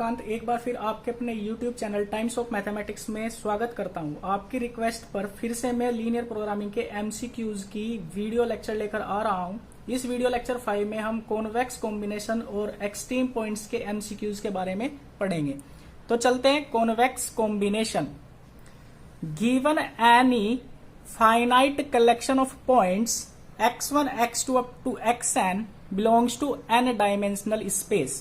सूर्यकांत एक बार फिर आपके अपने YouTube channel times of mathematics में स्वागत करता हूं। आपकी रिक्वेस्ट पर फिर से मैं लीनियर प्रोग्रामिंग के MCQs की वीडियो लेक्चर लेकर आ रहा हूं। इस वीडियो लेक्चर 5 में हम कॉन्वेक्स कॉम्बिनेशन और एक्सट्रीम पॉइंट्स के MCQs के बारे में पढ़ेंगे। तो चलते हैं convex combination. Given any finite collection of points x1 x2 up to xn belongs to n dimensional space.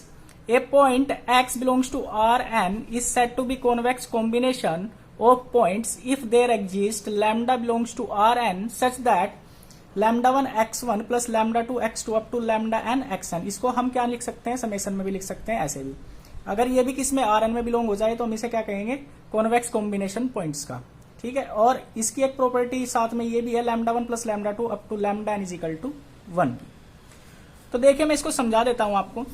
A point x belongs to Rn is said to be convex combination of points if there exists lambda belongs to Rn such that lambda 1 x1 plus lambda 2 x2 up to lambda n xn। इसको हम क्या लिख सकते हैं, summation में भी लिख सकते हैं, ऐसे भी। अगर ये भी किसमें Rn में बिलोंग हो जाए तो हम इसे क्या कहेंगे, कॉन्वेक्स कॉम्बिनेशन पॉइंट्स का। ठीक है, और इसकी एक प्रॉपर्टी साथ में ये भी है, lambda 1 plus lambda 2 up to lambda n is equal to 1। तो देखिए मैं इसको समझा देता हूं आपको।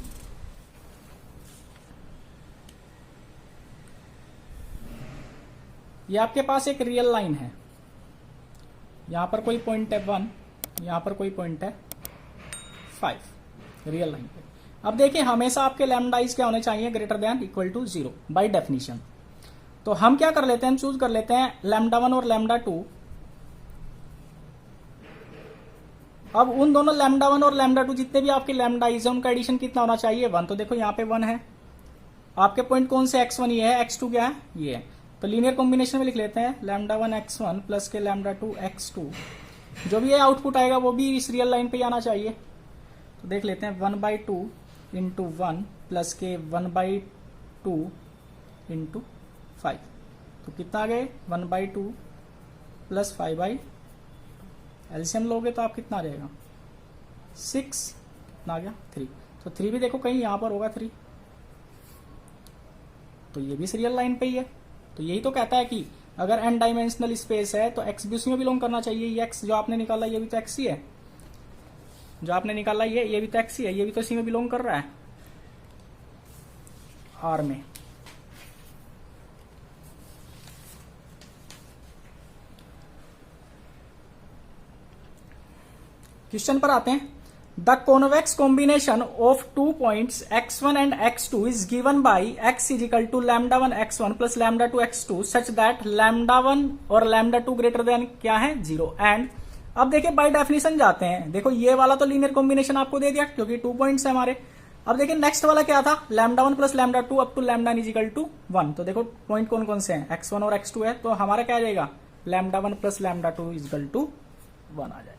ये आपके पास एक रियल लाइन है, यहां पर कोई पॉइंट है 1, यहां पर कोई पॉइंट है 5 रियल लाइन पे। अब देखिए हमेशा आपके लैम्डाइज क्या होने चाहिए, greater than equal to 0 by definition. तो हम क्या कर लेते हैं, हम चूज कर लेते हैं लैम्डा 1 और लैम्डा 2। अब उन दोनों लैम्डा 1 और लैम्डा 2 जितने भी आपके लैम्डाइज है उनका एडिशन कितना होना चाहिए, 1। तो देखो यहाँ पे 1 है, आपके पॉइंट कौन से, x1 ये है, x2 क्या है, ये है। तो लीनियर कॉम्बिनेशन में लिख लेते हैं लैम्डा 1 x1 प्लस के लैम्डा 2 x2। जो भी ये आउटपुट आएगा वो भी इस रियल लाइन पे आना चाहिए। तो देख लेते हैं 1/2 इंटू 1 प्लस के 1/2 इंटू 5। तो कितना आ गए, 1/2 प्लस 5/2। एलसीएम लोगे तो आप कितना आ जाएगा, 6। कितना आ गया, 3। तो 3 भी देखो कहीं यहां पर होगा 3, तो ये भी रियल लाइन पे ही है। तो यही तो कहता है कि अगर n डायमेंशनल स्पेस है तो x भी उसमें बिलोंग करना चाहिए। ये x जो आपने निकाला ये भी तो x ही है, जो आपने निकाला ये भी तो x ही है, ये भी तो इसी में बिलोंग कर रहा है, R में। क्वेश्चन पर आते हैं। The convex combination of 2 points x1 and x2 is given by x is equal to lambda 1 x1 plus lambda 2 x2 such that lambda 1 और लैम्डा 2 ग्रेटर देन क्या है, 0। एंड अब देखिए बाय डेफिनेशन जाते हैं। देखो ये वाला तो लीनियर कॉम्बिनेशन आपको दे दिया क्योंकि 2 पॉइंट्स है हमारे। अब देखिए नेक्स्ट वाला क्या था, lambda 1 plus lambda 2 up to lambda is equal to 1। तो देखो पॉइंट कौन कौन से हैं, x1 और x2 है, तो हमारा क्या आ जाएगा, lambda 1 plus lambda 2 is equal to 1 आ जाएगा।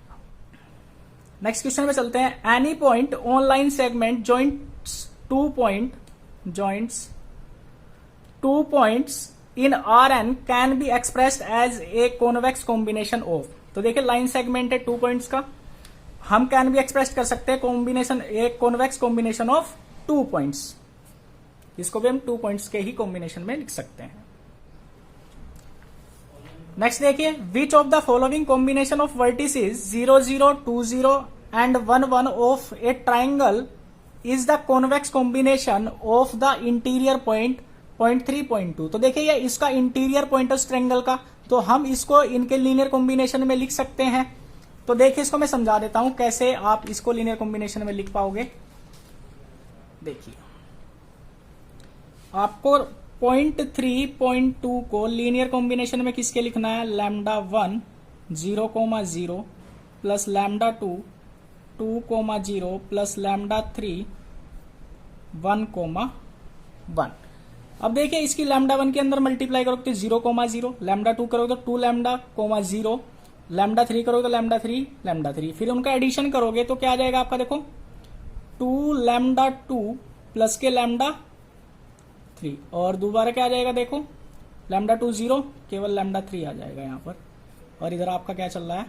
नेक्स्ट क्वेश्चन में चलते हैं। Any point on line segment joints 2 points in Rn can be expressed as a convex combination of. तो देखिए लाइन सेगमेंट है 2 पॉइंट्स का, हम कैन बी एक्सप्रेस कर सकते हैं कॉम्बिनेशन, एक कॉन्वेक्स कॉम्बिनेशन ऑफ 2 पॉइंट्स। इसको भी हम 2 पॉइंट्स के ही कॉम्बिनेशन में लिख सकते हैं। नेक्स्ट देखिए, which of the following combination of vertices 0 0 2 0 and 1 1 of A triangle is the convex combination of the interior point 0.3 0.2। तो देखिए ये इसका इंटीरियर पॉइंट है ट्राइंगल का, तो हम इसको इनके लीनियर कॉम्बिनेशन में लिख सकते हैं। तो देखिए इसको मैं समझा देता हूं कैसे आप इसको लीनियर कॉम्बिनेशन में लिख पाओगे। देखिए आपको 0.3 0.2 को लीनियर कॉम्बिनेशन में किसके लिखना है, lambda 1 0,0 plus lambda 2 2,0 plus lambda 3 1,1। अब देखिए इसकी लैम्डा 1 के अंदर मल्टीप्लाई करोगे तो 0,0, लैम्डा 2 करोगे तो 2 लैम्डा, 0, लैम्डा 3 करोगे तो लैम्डा 3, फिर उनका एडिशन करोगे तो क्या आ जाएगा आपका, देखो 2 लैम्डा 2 प्लस के लैम्डा 3, और दोबारा क्या आ जाएगा, देखो लैम्डा 2 0, केवल लैम्डा 3 आ जाएगा यहाँ पर, और इधर आपका क्या चल रहा है।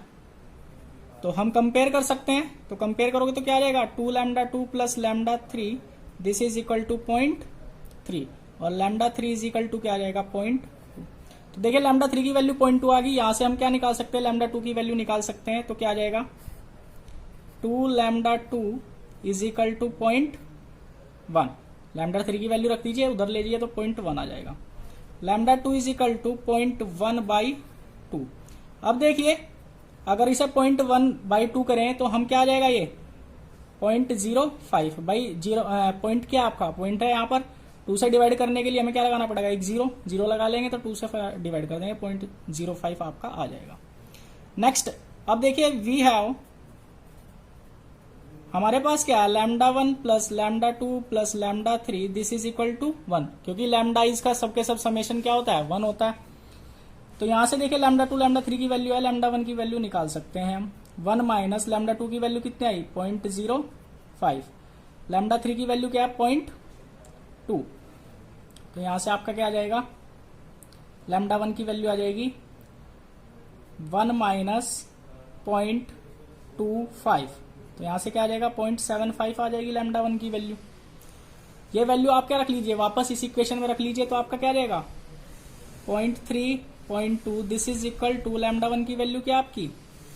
तो हम कंपेयर कर सकते हैं, तो कंपेयर करोगे तो क्या आ जाएगा, 2 lambda 2 plus lambda 3 this is equal to 0.3, और लैम्डा 3 इज इक्वल टू क्या आ जाएगा, 0.2। तो देखिए लैम्डा 3 की वैल्यू 0.2 आ गई। यहां से हम क्या निकाल सकते हैं, लैम्डा 2 की वैल्यू निकाल सकते हैं। तो क्या आ जाएगा, 2 lambda 2 is equal to 0.1, lambda 3 की वैल्यू रख दीजिए, उधर ले जाइए तो 0.1 आ जाएगा। Lambda 2 is equal to 0.1/2। अब देखिए अगर इसे 0.1/2 करें तो हम क्या आ जाएगा, ये 0.05/0 पॉइंट क्या आपका पॉइंट है यहाँ पर, 2 से डिवाइड करने के लिए हमें क्या लगाना पड़ेगा, एक जीरो, जीरो लगा लेंगे तो 2 से डिवाइड कर देंगे, 0.05 आपका आ जाएगा। नेक्स्ट अब देखिए वी हैव, हमारे पास क्या है, λ1 plus λ2 plus λ3 this is equal to 1, क्योंकि लैम्डा इसका सबके सब समेशन क्या होता है, 1 होता है। तो यहां से देखिए λ2 λ3 की वैल्यू है, λ1 की वैल्यू निकाल सकते हैं हम। 1 माइनस λ2 की वैल्यू कितनी आई, 0.05, λ3 की वैल्यू क्या है, 0.2। तो यहां से आपका क्या आ जाएगा, λ1 की वैल्यू आ जाएगी 1 माइनस 0.25, तो यहां से क्या आ जाएगा, 0.75 आ जाएगी λ1 की वैल्यू। ये वैल्यू आप क्या रख लीजिए, वापस इस इक्वेशन में रख लीजिए, तो आपका क्या रहेगा 0.3, 0.2 दिस इज इक्वल टू λ1 की वैल्यू क्या आपकी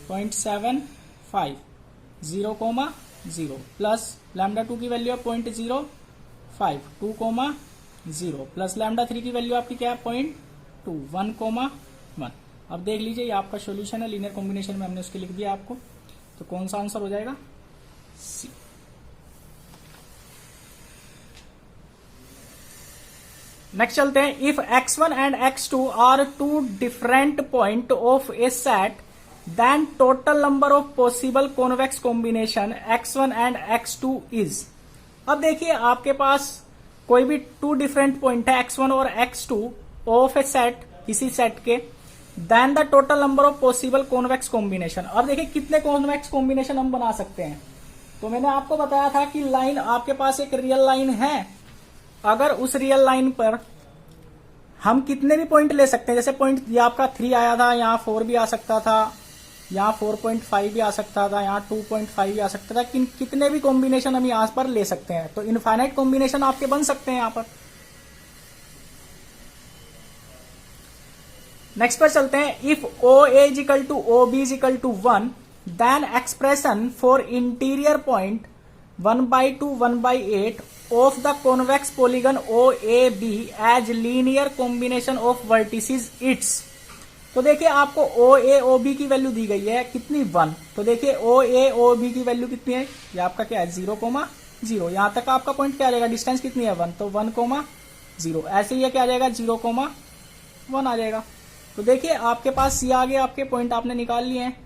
0.75, 0,0 प्लस λ2 की वैल्यू है 0.05, 2,0 प्लस λ3 की वैल्यू आपकी क्या है 0.2, 1,1। अब देख लीजिए ये आपका सॉल्यूशन है, लीनियर कॉम्बिनेशन में हमने उसके लिख दिया आपको, तो कौन सा आंसर हो जाएगा, सी। नेक्स्ट चलते हैं, if x1 and x2 are two different point of a set then total number of possible convex combination x1 and x2 is. अब देखिए आपके पास कोई भी 2 डिफरेंट पॉइंट है x1 और x2 ऑफ ए सेट, किसी सेट के, then the total number of possible convex combination. अब देखिए कितने कॉन्वेक्स कॉम्बिनेशन हम बना सकते हैं। तो मैंने आपको बताया था कि लाइन, आपके पास एक रियल लाइन है, अगर उस रियल लाइन पर हम कितने भी पॉइंट ले सकते हैं, जैसे पॉइंट ये आपका 3 आया था, यहाँ 4 भी आ सकता था, यहाँ 4.5 भी आ सकता था, यहाँ 2.5 भी आ सकता था, कितने भी कॉम्बिनेशन हम यहाँ पर ले सकते हैं। तो इनफाइनाइट कॉम्बिनेशन आपके बन सकते हैं यहाँ पर। नेक्स्ट पर चलते हैं, if OA is equal to OB is equal to 1 then expression for interior point 1/2 1/8 of the convex polygon OAB as linear combination of vertices its. तो देखिए आपको OA-OB की वैल्यू दी गई है कितनी, 1। तो देखिए OA-OB की वैल्यू कितनी है, ये आपका क्या है 0,0, यहां तक आपका पॉइंट क्या आ जाएगा, डिस्टेंस कितनी है 1, तो 1,0। ऐसे ही क्या आ जाएगा 0,1 आ जाएगा। तो देखिए आपके पास ये आगे आपके पॉइंट आपने निकाल लिए हैं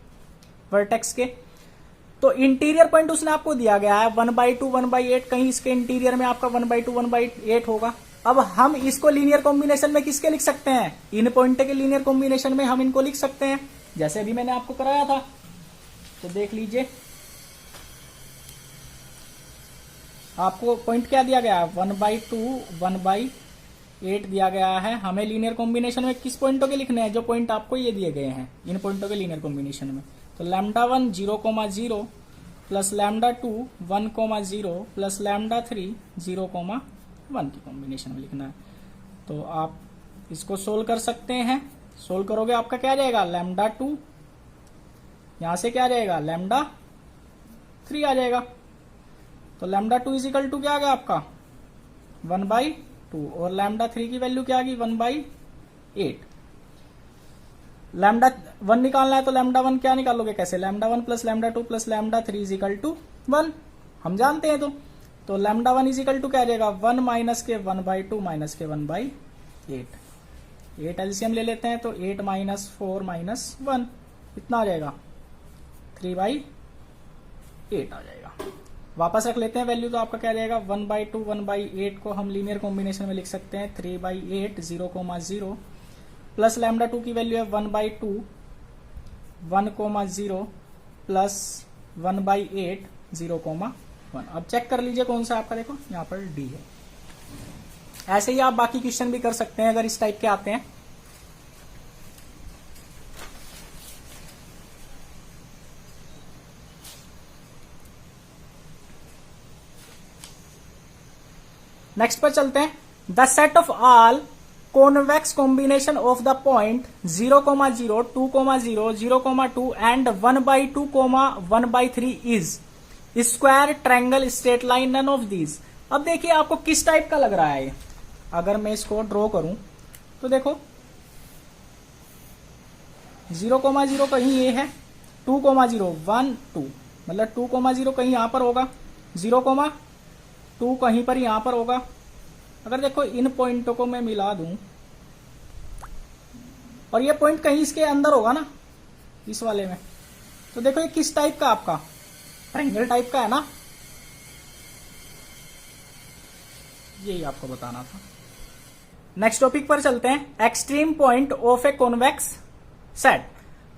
वर्टेक्स के। तो इंटीरियर पॉइंट उसने आपको दिया गया है 1/2 1/8, कहीं इसके इंटीरियर में आपका 1/2 1/8 होगा। अब हम इसको लीनियर कॉम्बिनेशन में किसके लिख सकते हैं, इन पॉइंट के लीनियर कॉम्बिनेशन में हम इनको लिख सकते हैं, जैसे अभी मैंने आपको कराया था। तो देख लीजिए आपको पॉइंट क्या दिया गया है, 1/2 1/8 दिया गया है। हमें लीनियर कॉम्बिनेशन में किस पॉइंटों के लिखने हैं, जो पॉइंट आपको ये दिए गए हैं, इन पॉइंटों के लीनियर कॉम्बिनेशन में। तो λ1 0,0 प्लस λ2 1,0 प्लस λ3 0,1 की कॉम्बिनेशन में लिखना है। तो आप इसको सोल्व कर सकते हैं, सोल्व करोगे आपका क्या आ जाएगा, λ2, यहां से क्या आ जाएगा λ3 आ जाएगा। तो λ2 इज इक्वल टू क्या आ गया आपका 1/2 और λ3 की वैल्यू क्या आ गई 1/8। λ1 निकालना है तो λ1 क्या निकालोगे, कैसे, λ1 plus λ2 plus λ3 is equal to 1, हम जानते हैं। तो λ1 इज इक्वल टू क्या आ जाएगा 1 माइनस के 1/2 माइनस के 1/8, 8 एलसीएम ले लेते हैं, तो 8 माइनस 4 माइनस 1 कितना आ जाएगा 3/8 आ जाएगा। वापस रख लेते हैं वैल्यू, तो आपका क्या आ जाएगा 1/2 1/8 को हम लीनियर कॉम्बिनेशन में लिख सकते हैं 3/8 0,0 प्लस λ2 की वैल्यू है 1/2 1,0 प्लस 1/8 0,1। अब चेक कर लीजिए कौन सा आपका, देखो यहाँ पर डी है। ऐसे ही आप बाकी क्वेश्चन भी कर सकते हैं अगर इस टाइप के आते हैं। नेक्स्ट पर चलते हैं, the set of all convex combination of the point 0,0 2,0 0,2 and 1/2 1/3 is square triangle straight line none of these. अब देखिए आपको किस टाइप का लग रहा है। अगर मैं इसको ड्रॉ करूं तो देखो 0,0 कहीं ये है, 2,0 1 2 मतलब 2,0 कहीं यहां पर होगा, 0,2 कहीं पर यहां पर होगा, अगर देखो इन पॉइंटों को मैं मिला दूं और ये पॉइंट कहीं इसके अंदर होगा ना, इस वाले में, तो देखो ये किस टाइप का आपका ट्रायंगल टाइप का है ना, यही आपको बताना था। नेक्स्ट टॉपिक पर चलते हैं, extreme point of a convex set.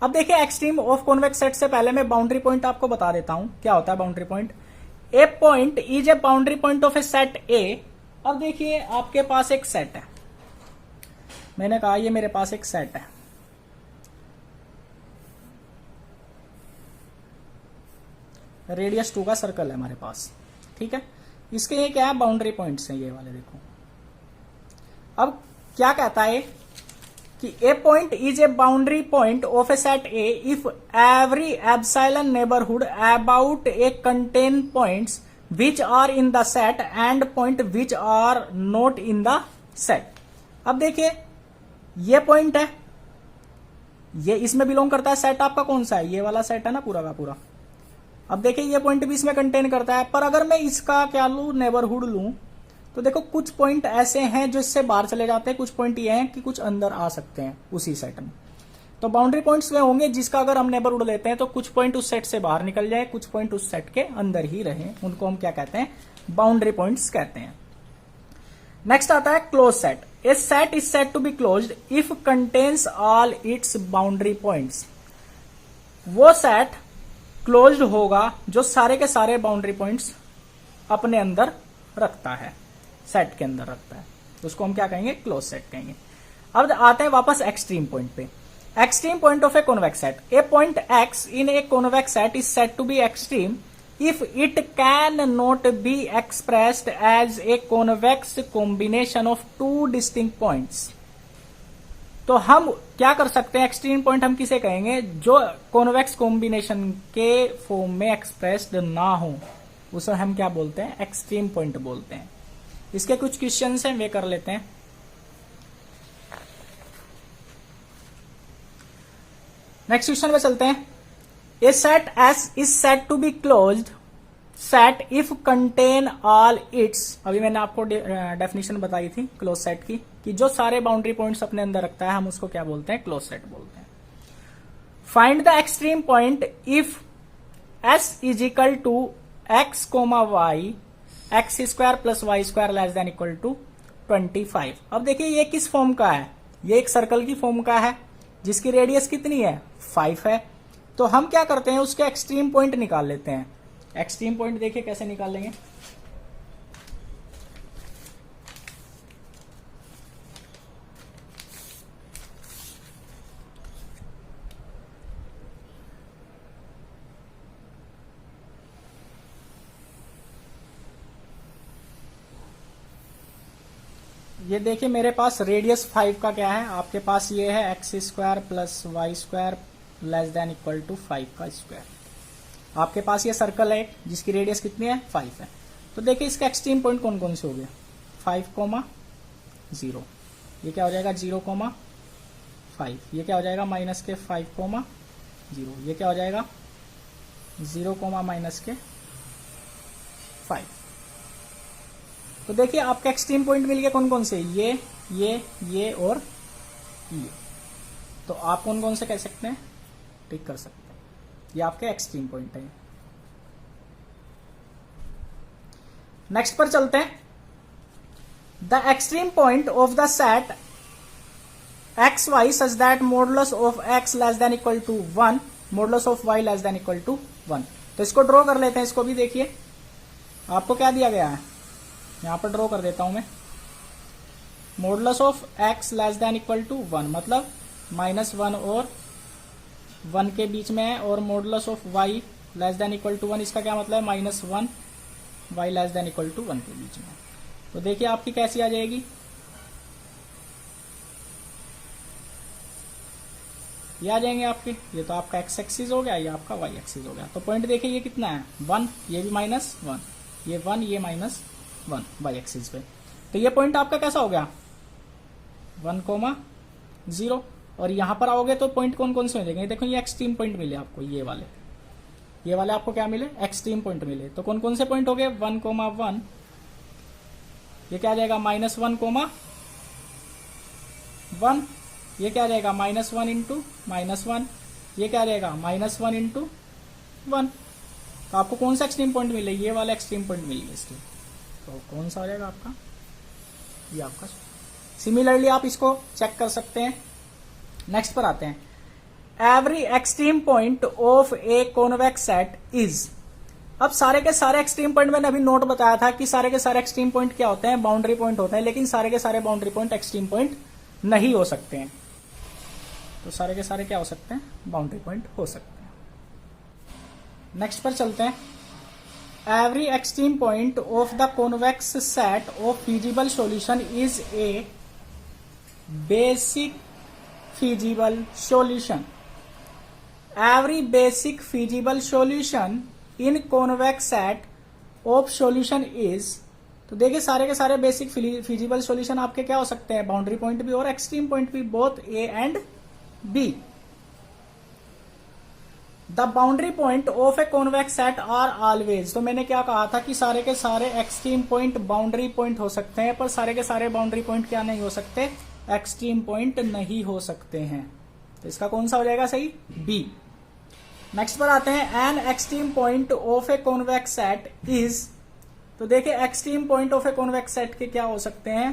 अब देखिए एक्सट्रीम ऑफ कॉन्वेक्स सेट से पहले मैं बाउंड्री पॉइंट आपको बता देता हूं क्या होता है boundary point. A point is a boundary point of a set ए। अब देखिए आपके पास एक सेट है, मैंने कहा ये मेरे पास एक सेट है, रेडियस 2 का सर्कल है हमारे पास, ठीक है। इसके ये क्या है, बाउंड्री पॉइंट्स हैं ये वाले, देखो। अब क्या कहता है कि a point is a boundary point of a set A if every epsilon neighbourhood about A contain points which are in the set and point which are not in the set. अब देखिए ये point है, ये इसमें belong करता है, set आपका कौन सा है, ये वाला सेट है ना पूरा का पूरा। अब देखिए ये पॉइंट भी इसमें कंटेन करता है, पर अगर मैं इसका क्या लूं, नेबरहुड लूं, तो देखो कुछ पॉइंट ऐसे हैं जो इससे बाहर चले जाते हैं, कुछ पॉइंट ये हैं कि कुछ अंदर आ सकते हैं उसी सेट में। तो बाउंड्री पॉइंट्स वे होंगे जिसका अगर हम नेबरहुड लेते हैं तो कुछ पॉइंट उस सेट से बाहर निकल जाए, कुछ पॉइंट उस सेट के अंदर ही रहे, उनको हम क्या कहते हैं, बाउंड्री पॉइंट्स कहते हैं। नेक्स्ट आता है close set. A set is said to be closed if contains all its boundary points. वो सेट क्लोज्ड होगा जो सारे के सारे बाउंड्री पॉइंट्स अपने अंदर रखता है, सेट के अंदर रखता है, तो उसको हम क्या कहेंगे, क्लोज सेट कहेंगे। अब आते हैं वापस एक्सट्रीम पॉइंट पे। Extreme point of a convex set. A point x in a convex set is said to be extreme if it can not be expressed as a convex combination of two distinct points. तो हम क्या कर सकते हैं, extreme point हम किसे कहेंगे, जो कॉन्वेक्स कॉम्बिनेशन के फॉर्म में एक्सप्रेस्ड ना हो, उसे हम क्या बोलते हैं, एक्सट्रीम पॉइंट बोलते हैं। इसके कुछ क्वेश्चंस हैं, वे कर लेते हैं। नेक्स्ट क्वेश्चन पे चलते हैं। A set S is said to be closed set if contain all its. अभी मैंने आपको डेफिनेशन बताई थी क्लोज सेट की, कि जो सारे बाउंड्री पॉइंट्स अपने अंदर रखता है हम उसको क्या बोलते हैं, क्लोज सेट बोलते हैं। Find the extreme point if S is equal to x comma y x square plus y square less than equal to 25। अब देखिए ये किस फॉर्म का है, ये एक सर्कल की फॉर्म का है जिसकी रेडियस कितनी है, 5 है। तो हम क्या करते हैं, उसके एक्सट्रीम पॉइंट निकाल लेते हैं। एक्सट्रीम पॉइंट देखिए कैसे निकालेंगे। ये देखिए मेरे पास रेडियस 5 का क्या है, आपके पास ये है x square plus y square less than equal to 5 का स्क्वायर। आपके पास ये सर्कल है जिसकी रेडियस कितनी है, 5 है। तो देखिए इसका एक्सट्रीम पॉइंट कौन कौन से हो गए, 5,0। ये क्या हो जाएगा, 0,5। ये क्या हो जाएगा, माइनस के 5,0। ये क्या हो जाएगा, 0, माइनस के 5। तो देखिए आपका एक्सट्रीम पॉइंट मिल गया कौन कौन से, ये और ये। तो आप कौन कौन से कह सकते हैं, टिक कर सकते हैं, ये आपके एक्सट्रीम पॉइंट है। नेक्स्ट पर चलते हैं। The extreme point of the set x y such that modulus of x less than equal to 1, modulus of y less than equal to 1। तो इसको ड्रॉ कर लेते हैं। इसको भी देखिए आपको क्या दिया गया है, यहां पर ड्रॉ कर देता हूं मैं। Modulus of x less than equal to 1 मतलब -1 और 1 के बीच में है, और modulus of y less than equal to 1, इसका क्या मतलब है, -1 y less than equal to 1 के बीच में। तो देखिए आपकी कैसी आ जाएगी, ये आ जाएंगे आपके। ये तो आपका एक्स एक्सिस हो गया, ये आपका वाई एक्सिस हो गया। तो पॉइंट देखिए ये कितना है, 1, ये भी -1, ये 1, ये -1 वाई एक्सिस पे। तो ये पॉइंट आपका कैसा हो गया, 1,0। और यहां पर आओगे तो पॉइंट कौन कौन से हो जाएंगे, देखो ये एक्सट्रीम पॉइंट मिले आपको, ये वाले आपको क्या मिले, एक्सट्रीम पॉइंट मिले। तो कौन कौन से पॉइंट हो गए, 1,1, ये क्या आ जाएगा -1, 1। ये क्या आ जाएगा -1 इंटू -1। ये क्या आ जाएगा -1 इंटू 1। तो आपको कौन सा एक्सट्रीम पॉइंट मिले? ये वाला एक्सट्रीम पॉइंट मिल गया इसके। तो कौन सा आ जाएगा आपका? ये आपका। सिमिलरली आप इसको चेक कर सकते हैं। नेक्स्ट पर आते हैं। Every extreme point of a convex set is. अब सारे के सारे एक्सट्रीम पॉइंट, मैंने अभी नोट बताया था कि सारे के सारे एक्सट्रीम पॉइंट क्या होते हैं? बाउंड्री पॉइंट होते हैं। लेकिन सारे के सारे बाउंड्री पॉइंट एक्सट्रीम पॉइंट नहीं हो सकते हैं। तो सारे के सारे क्या हो सकते हैं? बाउंड्री पॉइंट हो सकते हैं। नेक्स्ट पर चलते हैं। Every extreme point of the convex set of feasible solution is a basic feasible solution. Every basic feasible solution in convex set of solution is. तो देखिए सारे के सारे बेसिक फीजिबल सॉल्यूशन आपके क्या हो सकते हैं? बाउंड्री पॉइंट भी और एक्सट्रीम पॉइंट भी, both A and B. The boundary point of a convex set are always. तो मैंने क्या कहा था कि सारे के सारे एक्सट्रीम पॉइंट बाउंड्री पॉइंट हो सकते हैं, पर सारे के सारे बाउंड्री पॉइंट क्या नहीं हो सकते? एक्सट्रीम पॉइंट नहीं हो सकते हैं। तो इसका कौन सा हो जाएगा सही? बी। नेक्स्ट पर आते हैं। An extreme point of a convex set is. तो देखिए extreme point of a convex set के क्या हो सकते हैं?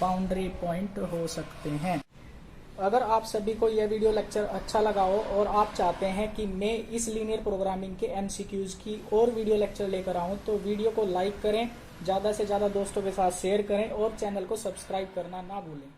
बाउंड्री पॉइंट हो सकते हैं। अगर आप सभी को यह वीडियो लेक्चर अच्छा लगा हो और आप चाहते हैं कि मैं इस लीनियर प्रोग्रामिंग के एमसीक्यूज की और वीडियो लेक्चर लेकर आऊं, तो वीडियो को लाइक करें, ज्यादा से ज्यादा दोस्तों के साथ शेयर करें और चैनल को सब्सक्राइब करना ना भूलें।